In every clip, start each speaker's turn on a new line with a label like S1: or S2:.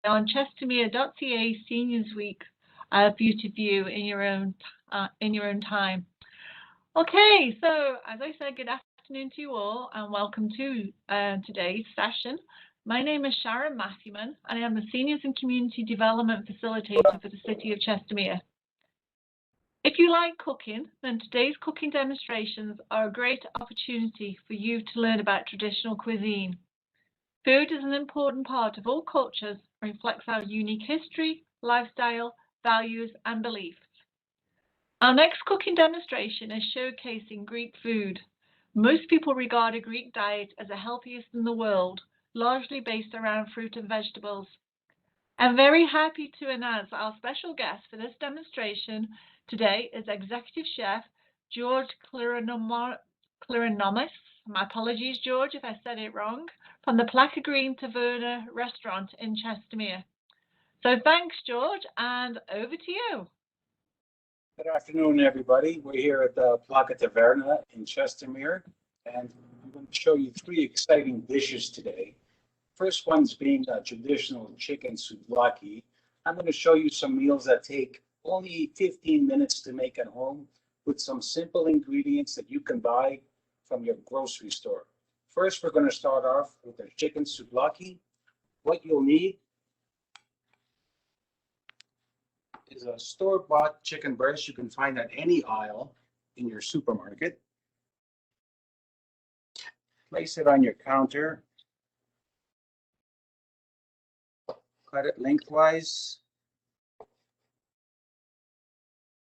S1: on Chestermere.ca Seniors Week for you to view in your own time. Okay, so as I said, good afternoon to you all, and welcome to today's session. My name is Sharon Matthewman, and I am the Seniors and Community Development Facilitator for the City of Chestermere. If you like cooking, then today's cooking demonstrations are a great opportunity for you to learn about traditional cuisine. Food is an important part of all cultures and reflects our unique history, lifestyle, values, and beliefs. Our next cooking demonstration is showcasing Greek food. Most people regard a Greek diet as the healthiest in the world, largely based around fruit and vegetables. I'm very happy to announce our special guest for this demonstration today is Executive Chef George Klironomos. My apologies, George, if I said it wrong, from the Plaka Taverna restaurant in Chestermere. So thanks, George, and over to you.
S2: Good afternoon, everybody. We're here at the Plaka Taverna in Chestermere, and I'm going to show you three exciting dishes today. First one's being a traditional chicken souvlaki. I'm going to show you some meals that take only 15 minutes to make at home with some simple ingredients that you can buy from your grocery store. First, we're going to start off with the chicken souvlaki. What you'll need is a store-bought chicken breast you can find at any aisle in your supermarket. Place it on your counter. Cut it lengthwise.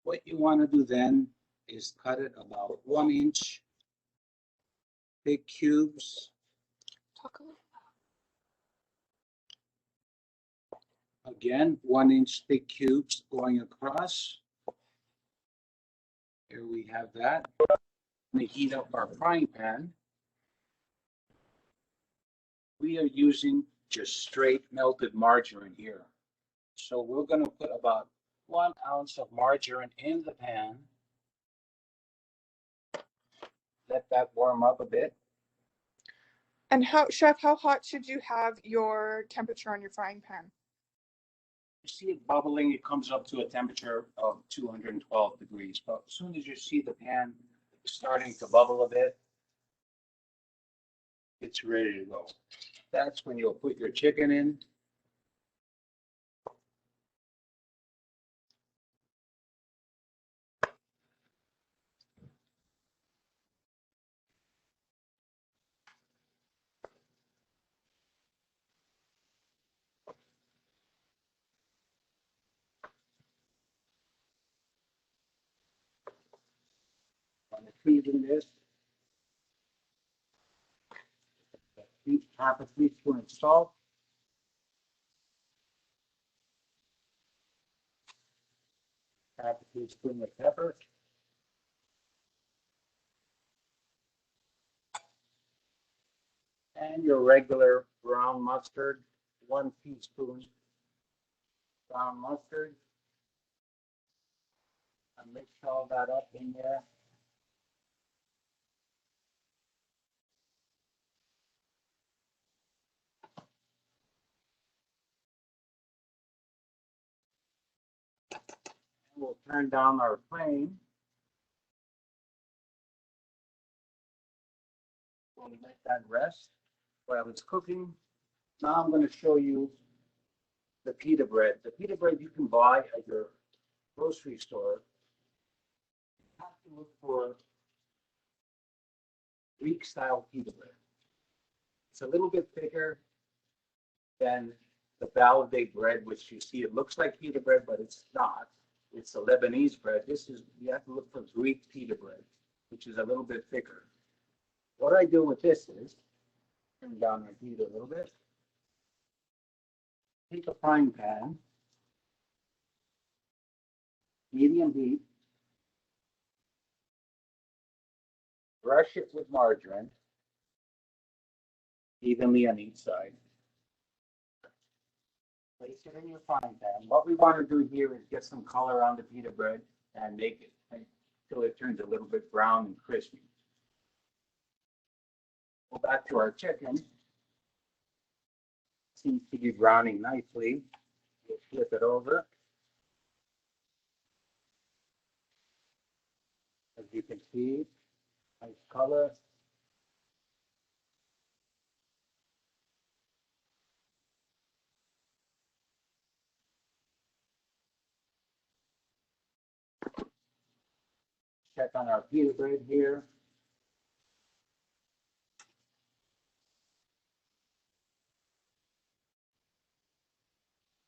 S2: What you want to do then is cut it about 1 inch, big cubes. Again, 1 inch thick cubes going across. Here we have that. I'm going to heat up our frying pan. We are using just straight melted margarine here. So we're going to put about 1 ounce of margarine in the pan. Let that warm up a bit.
S3: And Chef, how hot should you have your temperature on your frying pan?
S2: You see it bubbling, it comes up to a temperature of 212 degrees. But as soon as you see the pan starting to bubble a bit, it's ready to go. That's when you'll put your chicken in. I'm season this. Half a teaspoon of salt. Half a teaspoon of pepper. And your regular brown mustard, 1 teaspoon brown mustard. And mix all that up in there. And we'll turn down our flame. We'll let that rest while it's cooking. Now I'm going to show you the pita bread. The pita bread you can buy at your grocery store. You have to look for Greek style pita bread. It's a little bit thicker than the balade bread, which you see it looks like pita bread, but it's not. It's a Lebanese bread. You have to look for Greek pita bread, which is a little bit thicker. What I do with this is turn down my heat a little bit. Take a frying pan, medium heat, brush it with margarine evenly on each side. Place it in your frying pan. What we want to do here is get some color on the pita bread and make it until it turns a little bit brown and crispy. Go back to our chicken. seems to be browning nicely. We'll flip it over. As you can see, nice color. Check on our pita bread here.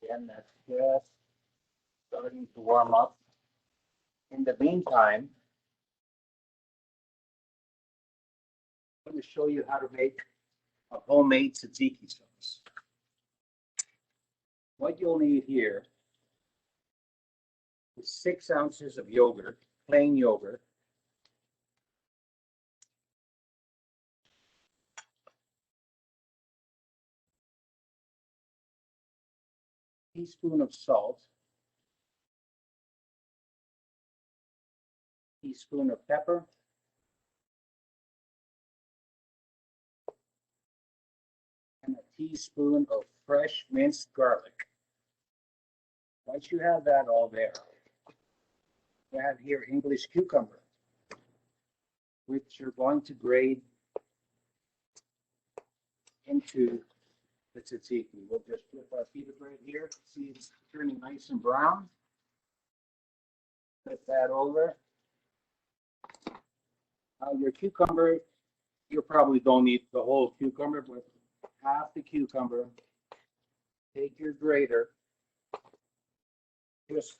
S2: Again, that's just starting to warm up. In the meantime, I'm going to show you how to make a homemade tzatziki sauce. What you'll need here is 6 ounces of yogurt, plain yogurt, a teaspoon of salt, a teaspoon of pepper, and a teaspoon of fresh minced garlic. Once you have that all there, you have here English cucumber, which you're going to grate into the tzatziki. We'll just flip our pita bread here. See, it's turning nice and brown. Flip that over. Your cucumber, you probably don't need the whole cucumber, but half the cucumber. Take your grater, just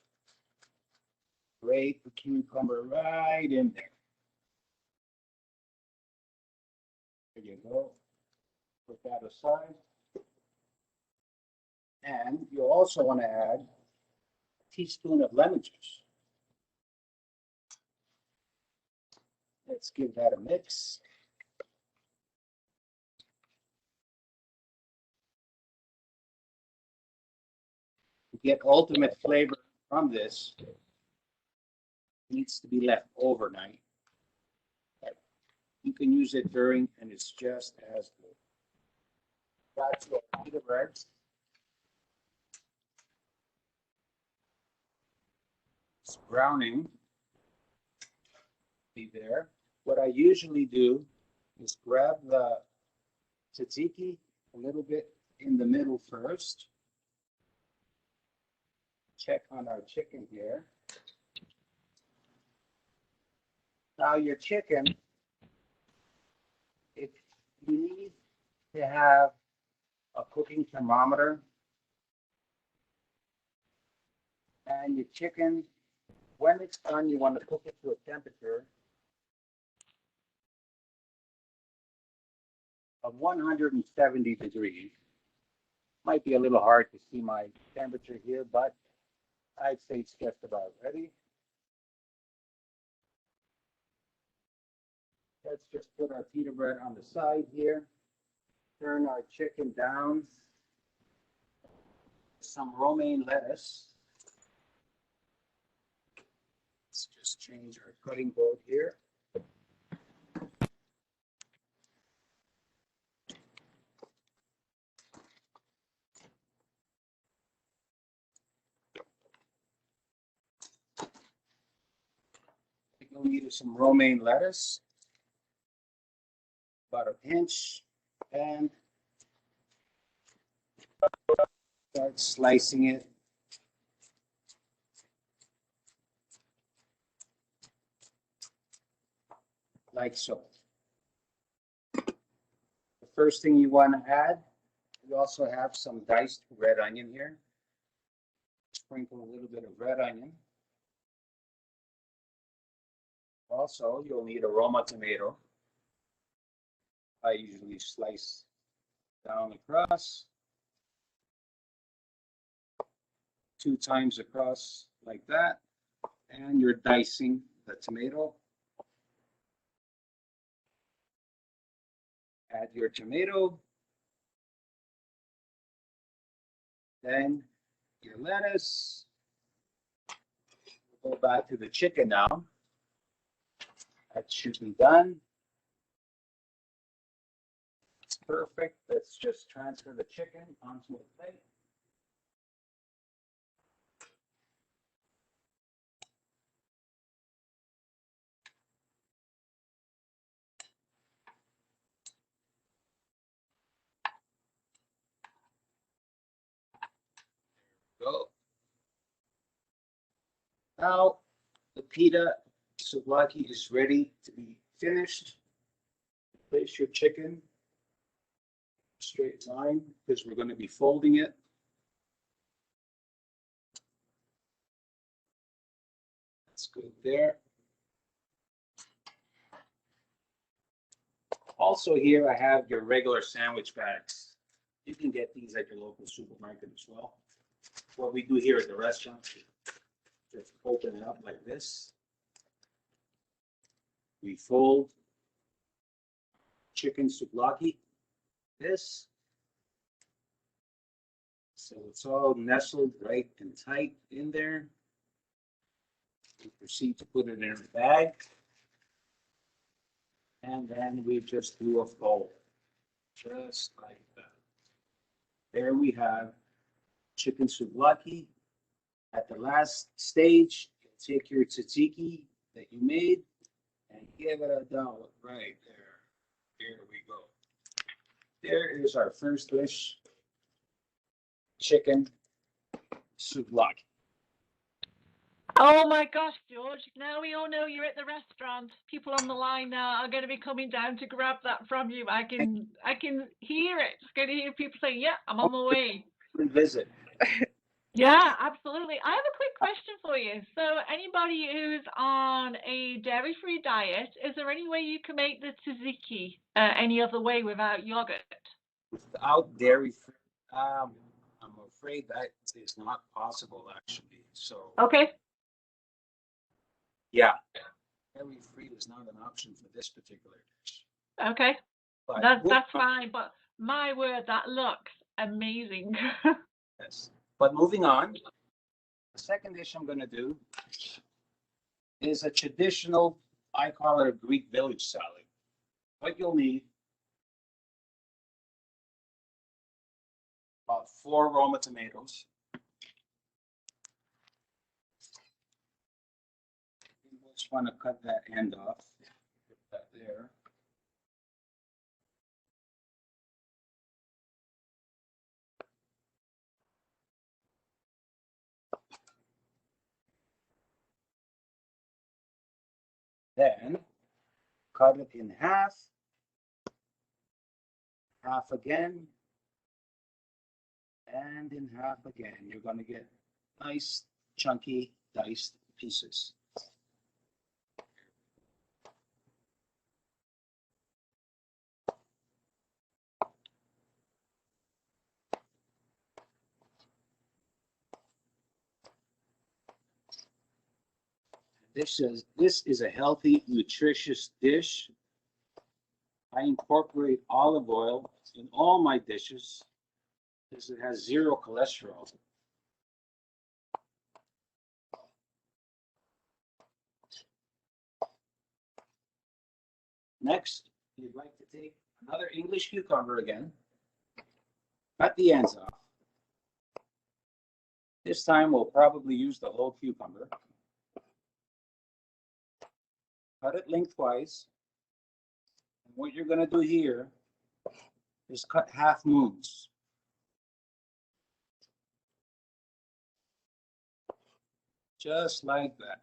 S2: grate the cucumber right in there. There you go. Put that aside. And you also want to add a teaspoon of lemon juice. Let's give that a mix. To get ultimate flavor from this, it needs to be left overnight. You can use it during, and it's just as good. That's your pita bread. It's browning. Be there. What I usually do is grab the tzatziki a little bit in the middle first. Check on our chicken here. Now your chicken, if you need to have a cooking thermometer, and your chicken, when it's done, you want to cook it to a temperature of 170 degrees. Might be a little hard to see my temperature here, but I'd say it's just about ready. Let's just put our pita bread on the side here. Turn our chicken down. Some romaine lettuce. Let's just change our cutting board here. You'll need some romaine lettuce, about a pinch, and start slicing it like so. The first thing you want to add, we also have some diced red onion here. Sprinkle a little bit of red onion. Also, you'll need a Roma tomato. I usually slice down across, 2 times across like that, and you're dicing the tomato. Add your tomato, then your lettuce. Go back to the chicken now. That should be done. Perfect. Let's just transfer the chicken onto a plate. Go. Now the pita souvlaki is ready to be finished. Place your chicken straight line because we're going to be folding it. That's good there. Also here I have your regular sandwich bags. You can get these at your local supermarket as well. What we do here at the restaurant, just open it up like this. We fold chicken souvlaki, this. So it's all nestled right and tight in there. We proceed to put it in a bag. And then we just do a fold, just like that. There we have chicken souvlaki. At the last stage, you take your tzatziki that you made and give it a dollop right there. Here we go. There is our first dish, chicken souvlaki.
S1: Oh my gosh, George, now we all know you're at the restaurant. People on the line now are going to be coming down to grab that from you. I can hear it. Just going to hear people saying, yeah, I'm on my way.
S2: Visit.
S1: Yeah, absolutely. I have a quick question for you. So anybody who's on a dairy-free diet, is there any way you can make the tzatziki any other way without yogurt?
S2: Without dairy free, I'm afraid that is not possible actually. So
S1: Okay.
S2: yeah, dairy free is not an option for this particular dish.
S1: Okay.
S2: But
S1: That's fine, but my word, that looks amazing.
S2: yes. But moving on, the second dish I'm going to do is a traditional, I call it a Greek village salad. What you'll need, about 4 Roma tomatoes. You just want to cut that end off. Put that there. Then cut it in half, half again, and in half again. You're going to get nice, chunky, diced pieces. This is a healthy, nutritious dish. I incorporate olive oil in all my dishes because it has 0 cholesterol. Next, you'd like to take another English cucumber again, cut the ends off. This time we'll probably use the whole cucumber. Cut it lengthwise. And what you're going to do here is cut half moons. Just like that.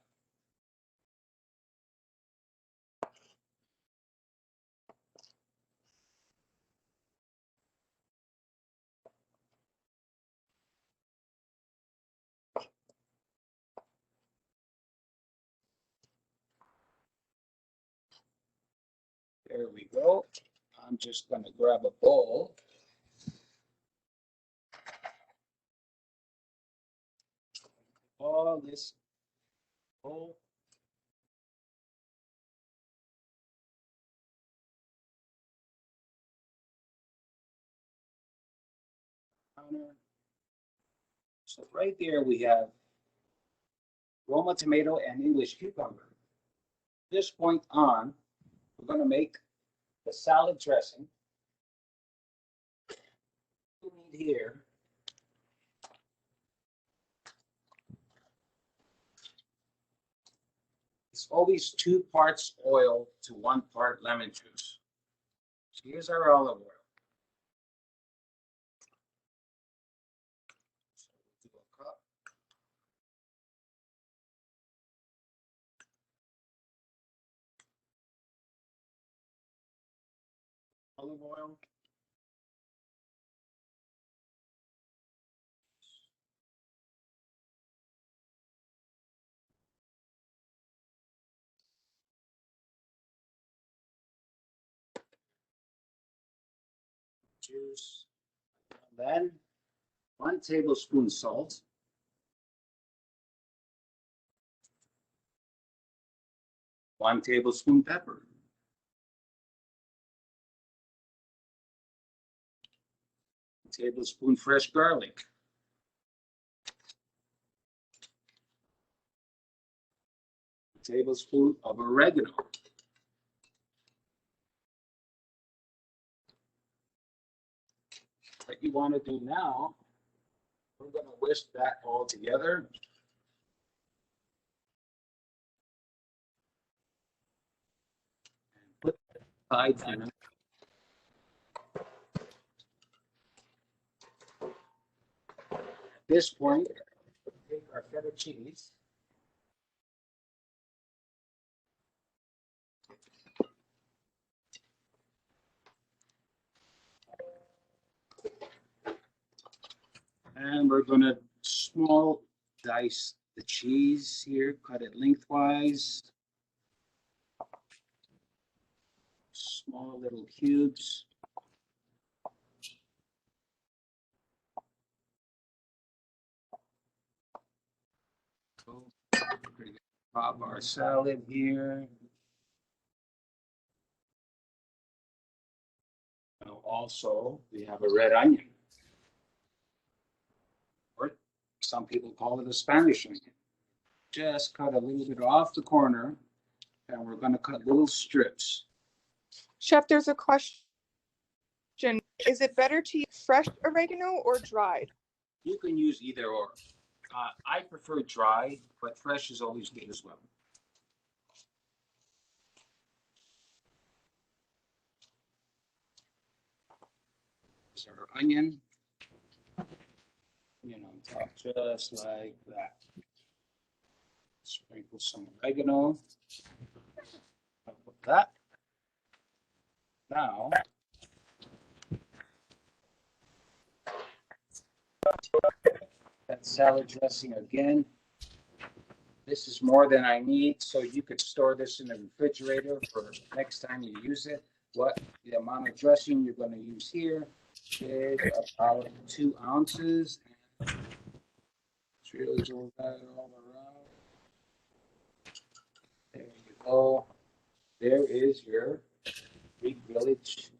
S2: There we go. I'm just going to grab a bowl. All this bowl. So right there we have Roma tomato and English cucumber. At this point on, we're going to make the salad dressing. here is always 2 parts oil to 1 part lemon juice. So here's our olive oil. So we'll do a cup. Olive oil. Juice. And then 1 tablespoon salt. 1 tablespoon pepper. 1 tablespoon fresh garlic. 1 tablespoon of oregano. What you want to do now, we're going to whisk that all together. And put it aside for now. At this point, we'll take our feta cheese. And we're going to small dice the cheese here, cut it lengthwise. Small little cubes. So we're going to pop our salad here. Now also, we have a red onion. Or some people call it a Spanish onion. Just cut a little bit off the corner, and we're going to cut little strips.
S3: Chef, there's a question. Is it better to use fresh oregano or dried?
S2: You can use either or. I prefer dry, but fresh is always good as well. Here's our onion. Onion on top, just like that. Sprinkle some oregano. Up with that. Now, that salad dressing again. This is more than I need, so you could store this in the refrigerator for next time you use it. What the amount of dressing you're going to use here is about 2 ounces. Drizzle that all around. There you go. There is your Greek village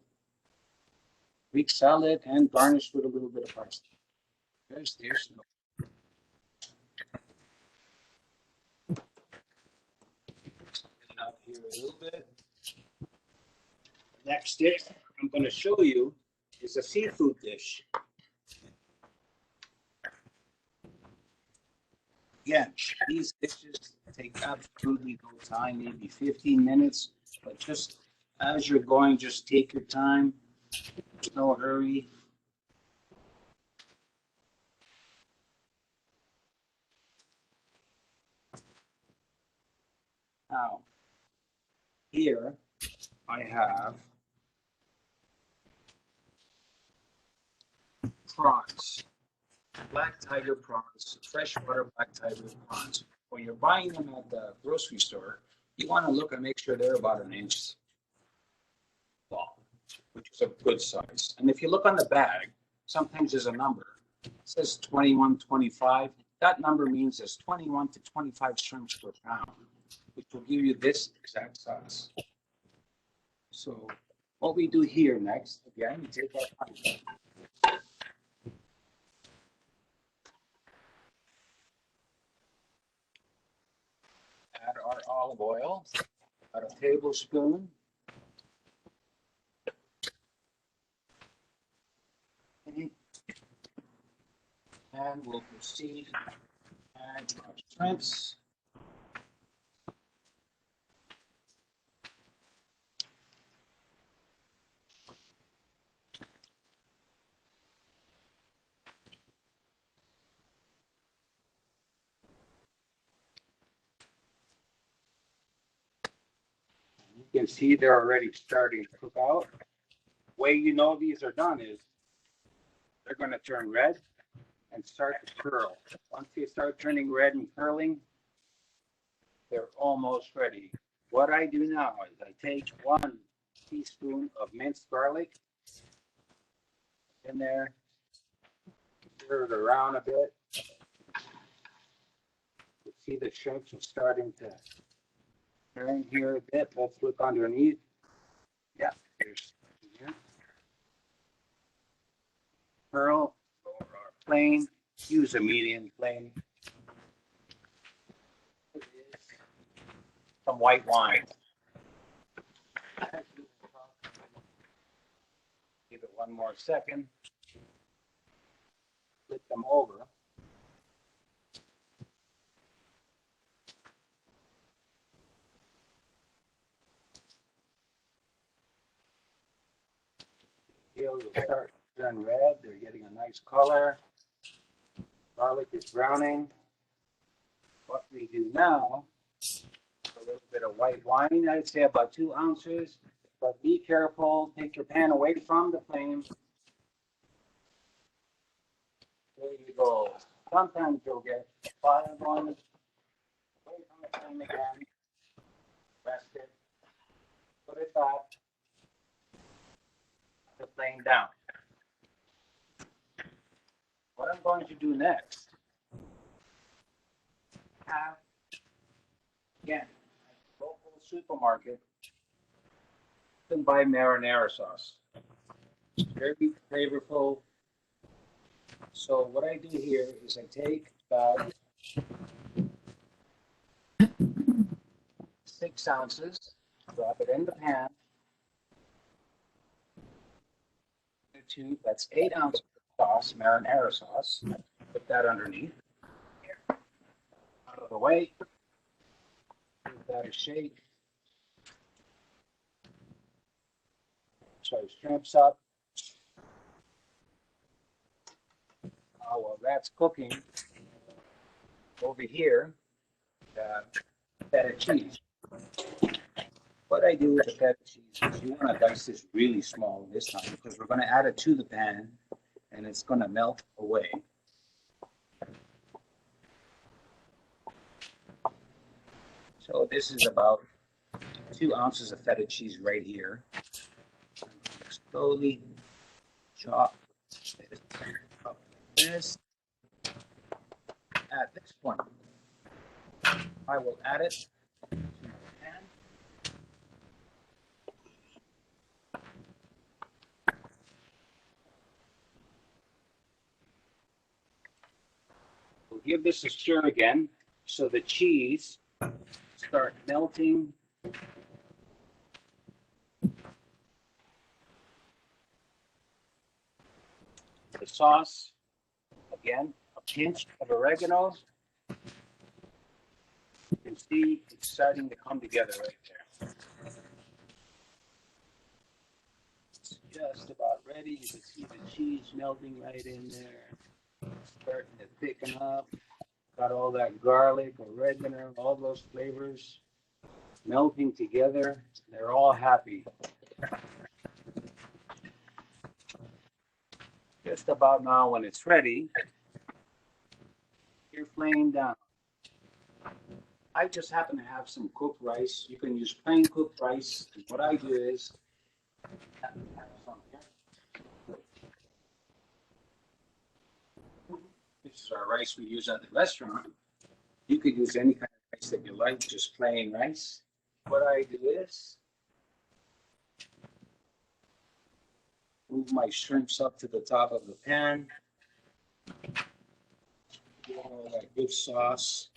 S2: Greek salad, and garnished with a little bit of parsley. There's no. Out here a little bit. Next dish I'm going to show you is a seafood dish. Again, these dishes take absolutely no time, maybe 15 minutes, but just as you're going, just take your time. There's no hurry. Now, here I have prawns, black tiger prawns, freshwater black tiger prawns. When you're buying them at the grocery store, you want to look and make sure they're about an inch long, which is a good size. And if you look on the bag, sometimes there's a number. It says 21, 25. That number means there's 21 to 25 shrimps per pound, which will give you this exact size. So what we do here next, again, we take our pipe. Add our olive oil, about a tablespoon. And we'll proceed and our shrimps. You can see they're already starting to cook out. The way you know these are done is they're going to turn red and start to curl. Once they start turning red and curling, they're almost ready. What I do now is I take 1 teaspoon of minced garlic in there, stir it around a bit. You see the shrimps are starting to turn here a bit. Let's look underneath. Yeah, there's here. Pearl or plain. Use a medium flame. Some white wine. Give it 1 more second. Flip them over. Will start to turn red. They're getting a nice color. Garlic is browning. What we do now, a little bit of white wine, I'd say about 2 ounces. But be careful, take your pan away from the flame. There you go. Sometimes you'll get fire going away from the flame again. Rest it. Put it back. The flame down. What I'm going to do next, have, again, local supermarket, you can buy marinara sauce. It's very flavorful. So what I do here is I take about 6 ounces, drop it in the pan. That's 8 ounces of sauce, marinara sauce. Put that underneath. Out of the way. Give that a shake. So shrimps up. While that's cooking, over here, feta cheese. What I do with the feta cheese is you want to dice this really small this time because we're going to add it to the pan and it's going to melt away. So this is about 2 ounces of feta cheese right here. Slowly chop this up like this. At this point, I will add it to my pan. We'll give this a stir again so the cheese start melting. The sauce, again, a pinch of oregano. You can see it's starting to come together right there. It's just about ready. You can see the cheese melting right in there. Starting to thicken up. Got all that garlic, oregano, all those flavors melting together. They're all happy. Just about now when it's ready, your flame down. I just happen to have some cooked rice. You can use plain cooked rice. And what I do is, have some here. This is our rice we use at the restaurant. You could use any kind of rice that you like, just plain rice. What I do is move my shrimps up to the top of the pan. Get all that good sauce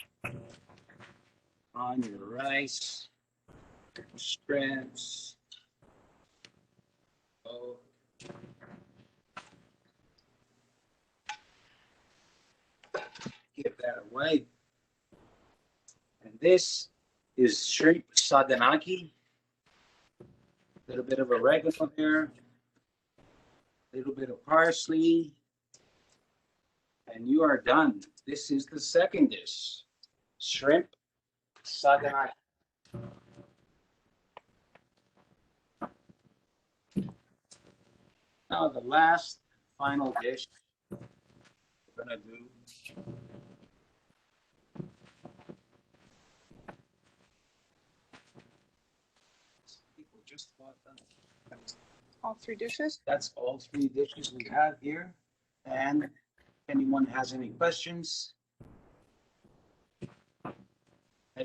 S2: on your rice, shrimps. Oh. Give that away. And this is shrimp saganaki. A little bit of oregano there. A little bit of parsley. And you are done. This is the second dish. Shrimp saganaki. Now the last final dish we're gonna do. People just about done.
S3: All three dishes?
S2: That's all three dishes we have here. And if anyone has any questions.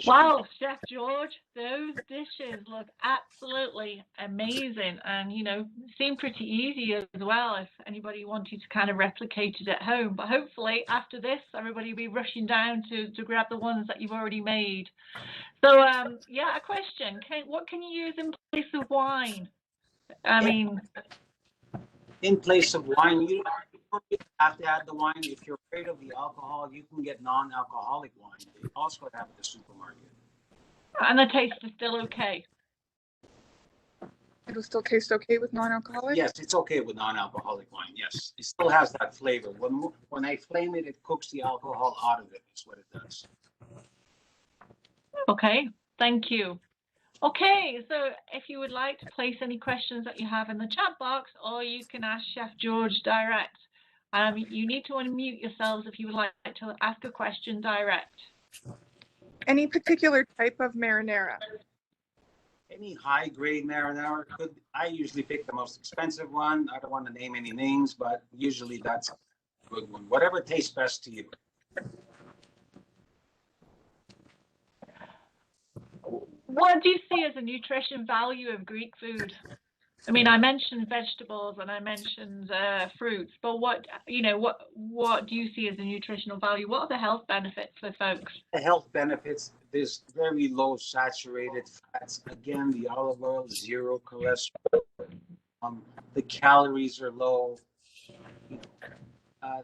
S1: Wow, Chef George, those dishes look absolutely amazing and, you know, seem pretty easy as well if anybody wanted to kind of replicate it at home. But hopefully after this, everybody will be rushing down to grab the ones that you've already made. So, yeah, a question. What can you use in place of wine? I mean...
S2: In place of wine, you don't have to add the wine. If you're afraid of the alcohol, you can get non-alcoholic wine. They also have at the supermarket.
S1: And the taste is still okay?
S3: It'll still taste okay with non-alcoholic?
S2: Yes, it's okay with non-alcoholic wine, yes. It still has that flavor. When I flame it, it cooks the alcohol out of it. That's what it does.
S1: Okay, thank you. Okay, so if you would like to place any questions that you have in the chat box, or you can ask Chef George direct. You need to unmute yourselves if you would like to ask a question direct.
S3: Any particular type of marinara?
S2: Any high-grade marinara could. I usually pick the most expensive one. I don't want to name any names, but usually that's a good one. Whatever tastes best to you.
S1: What do you see as the nutrition value of Greek food? I mean, I mentioned vegetables and I mentioned fruits, but what do you see as the nutritional value? What are the health benefits for folks?
S2: The health benefits, there's very low saturated fats. Again, the olive oil, zero cholesterol. The calories are low.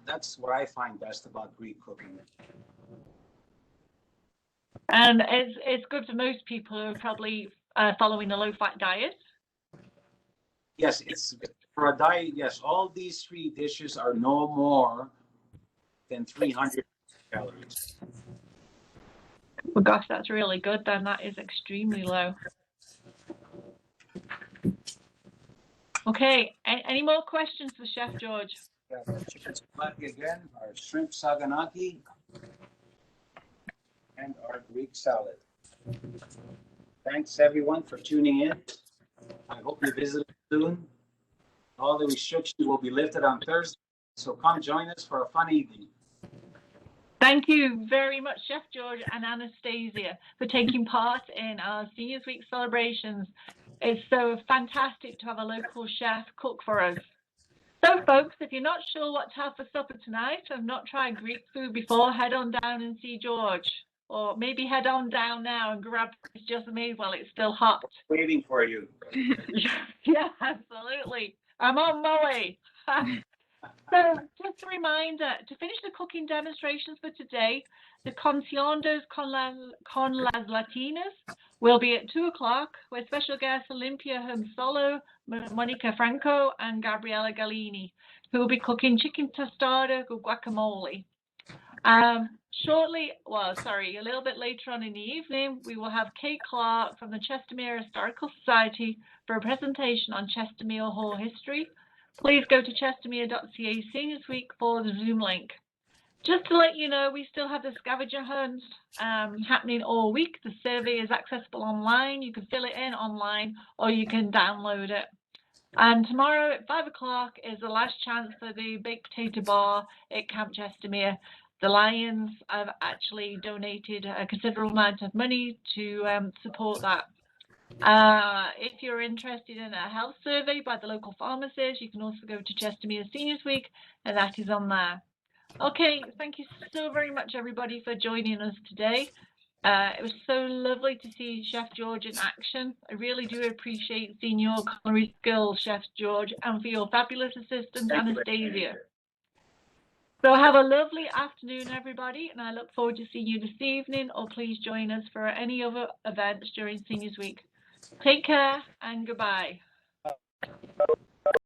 S2: That's what I find best about Greek cooking.
S1: And it's good for most people who are probably following a low-fat diet.
S2: Yes, it's for a diet. Yes, all these three dishes are no more than 300 calories.
S1: Well, gosh, that's really good then. That is extremely low. Okay, any more questions for Chef George?
S2: Yeah, chicken spaghetti again, our shrimp saganaki, and our Greek salad. Thanks everyone for tuning in. I hope you visit soon. All the restrictions will be lifted on Thursday, so come join us for a fun evening.
S1: Thank you very much, Chef George and Anastasia, for taking part in our Seniors Week celebrations. It's so fantastic to have a local chef cook for us. So, folks, if you're not sure what to have for supper tonight and not tried Greek food before, head on down and see George. Or maybe head on down now and grab his just made while it's still hot.
S2: Waiting for you.
S1: Yeah, absolutely. I'm on my way. So, just a reminder, to finish the cooking demonstrations for today, the Conciertos con las Latinas will be at 2 o'clock with special guests Olympia Humsolo, Monica Franco, and Gabriella Gallini, who will be cooking chicken tostada with guacamole. A little bit later on in the evening, we will have Kate Clark from the Chestermere Historical Society for a presentation on Chestermere Hall history. Please go to chestermere.ca Seniors Week for the Zoom link. Just to let you know, we still have the scavenger hunt happening all week. The survey is accessible online. You can fill it in online or you can download it. And tomorrow at 5 o'clock is the last chance for the baked potato bar at Camp Chestermere. The Lions have actually donated a considerable amount of money to support that. If you're interested in a health survey by the local pharmacist, you can also go to Chestermere Seniors Week, and that is on there. Okay, thank you so very much, everybody, for joining us today. It was so lovely to see Chef George in action. I really do appreciate seeing your culinary skills, Chef George, and for your fabulous assistant, Anastasia. So have a lovely afternoon, everybody, and I look forward to seeing you this evening, or please join us for any other events during Seniors Week. Take care and goodbye.